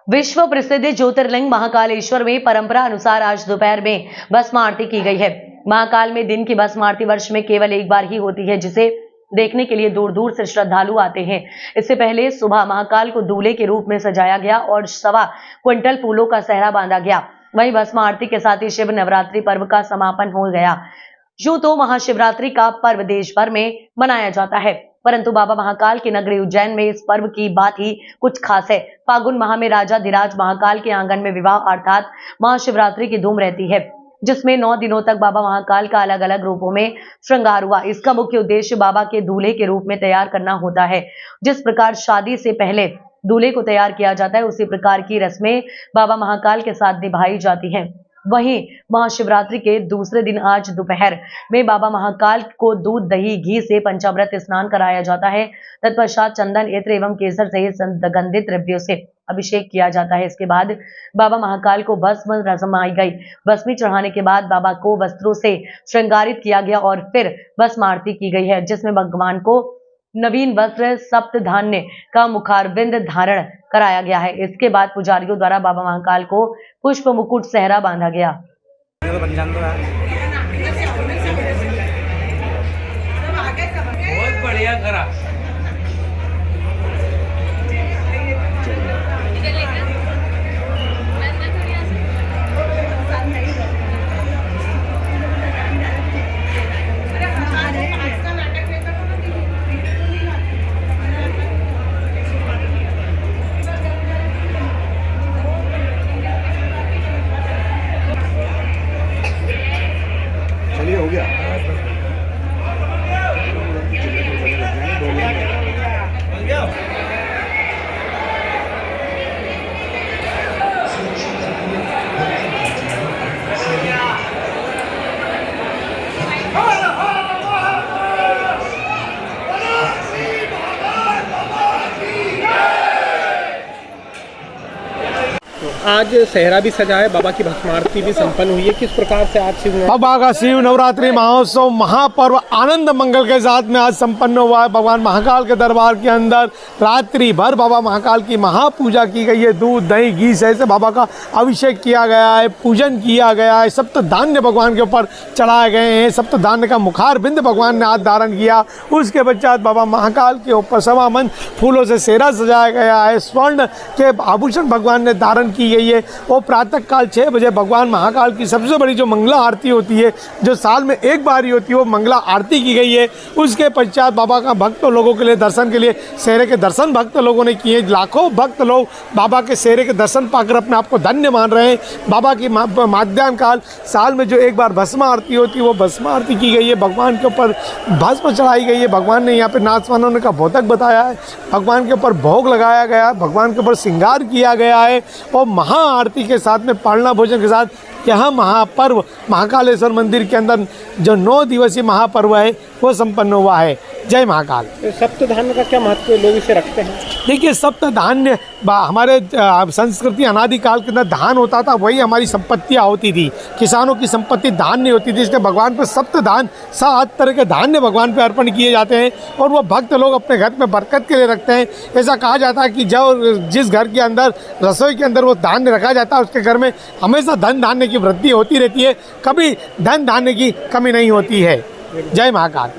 विश्व प्रसिद्ध ज्योतिर्लिंग महाकालेश्वर में परंपरा अनुसार आज दोपहर में भस्म आरती की गई है। महाकाल में दिन की भस्म आरती वर्ष में केवल एक बार ही होती है, जिसे देखने के लिए दूर दूर से श्रद्धालु आते हैं। इससे पहले सुबह महाकाल को दूल्हे के रूप में सजाया गया और 1.25 क्विंटल फूलों का सेहरा बांधा गया। वहीं भस्म आरती के साथ ही शिव नवरात्रि पर्व का समापन हो गया। यूं तो महाशिवरात्रि का पर्व देश भर में मनाया जाता है, परंतु बाबा महाकाल की नगरी उज्जैन में इस पर्व की बात ही कुछ खास है। फागुन माह में राजाधिराज महाकाल के आंगन में विवाह अर्थात महाशिवरात्रि की धूम रहती है, जिसमें 9 दिनों तक बाबा महाकाल का अलग अलग रूपों में श्रृंगार हुआ। इसका मुख्य उद्देश्य बाबा के दूल्हे के रूप में तैयार करना होता है। जिस प्रकार शादी से पहले दूल्हे को तैयार किया जाता है, उसी प्रकार की रस्में बाबा महाकाल के साथ निभाई जाती हैं। वहीं महाशिवरात्रि के दूसरे दिन आज दोपहर में बाबा महाकाल को दूध दही घी से पंचामृत स्नान कराया जाता है। तत्पश्चात चंदन इत्र एवं केसर सहित सुगंधित द्रव्यों से अभिषेक किया जाता है। इसके बाद बाबा महाकाल को भस्म रसमाई गई। भस्मी चढ़ाने के बाद बाबा को वस्त्रों से श्रृंगारित किया गया और फिर भस्म आरती की गई है, जिसमें भगवान को नवीन वस्त्र सप्त धान्य का मुखारविंद धारण कराया गया है। इसके बाद पुजारियों द्वारा बाबा महाकाल को पुष्प मुकुट सेहरा बांधा गया। बहुत बढ़िया करा। चलिए हो गया। आज सेहरा भी सजा है, बाबा की भस्म आरती भी संपन्न हुई है। किस प्रकार से आज बाबा का शिव नवरात्रि महोत्सव महापर्व आनंद मंगल के साथ में आज संपन्न हुआ है। भगवान महाकाल के दरबार के अंदर रात्रि भर बाबा महाकाल की महापूजा की गई है। दूध दही घी से बाबा का अभिषेक किया गया है, पूजन किया गया है। सप्त धान्य भगवान के ऊपर चढ़ाए गए हैं। सप्त धान्य का मुखार बिंद भगवान ने हाथ धारण किया। उसके पश्चात बाबा महाकाल के ऊपर 1.25 मन फूलों से सेहरा सजाया गया है। स्वर्ण के आभूषण भगवान ने धारण की गई है। और प्रातः काल 6 बजे भगवान महाकाल की सबसे बड़ी जो मंगला आरती होती है, जो साल में एक बार ही होती है, वो मंगला आरती की गई है। उसके पश्चात बाबा का भक्त लोगों के लिए दर्शन के लिए सेहरे के दर्शन भक्त लोगों ने किए। लाखों भक्त लोग बाबा के सेहरे के दर्शन पाकर अपने आप को धन्य मान रहे हैं। बाबा की माध्यान्ह काल साल में जो एक बार भस्म आरती होती है, वो भस्म आरती की गई है। भगवान के ऊपर भस्म चढ़ाई गई है। भगवान ने यहाँ पे नाचवानों का भौतक बताया है। भगवान के ऊपर भोग लगाया गया, भगवान के ऊपर श्रृंगार किया गया है। और महा आरती के साथ में पालना भोजन के साथ यहाँ महापर्व महाकालेश्वर मंदिर के अंदर जो 9 दिवसीय महापर्व है वो संपन्न हुआ है। जय महाकाल। सप्त धान्य का क्या महत्व लोग इसे रखते हैं? देखिए, सप्त धान्य हमारे संस्कृति अनादिकाल के अंदर धान होता था, वही हमारी संपत्तियाँ होती थी। किसानों की संपत्ति धान्य होती थी, इसलिए भगवान पर सप्त धान 7 तरह के धान्य भगवान पे अर्पण किए जाते हैं और वो भक्त लोग अपने घर में बरकत के लिए रखते हैं। ऐसा कहा जाता है कि जिस घर के अंदर रसोई के अंदर वो धान्य रखा जाता है, उसके घर में हमेशा धन धान्य की वृद्धि होती रहती है, कभी धन धान्य की कमी नहीं होती है। जय महाकाल।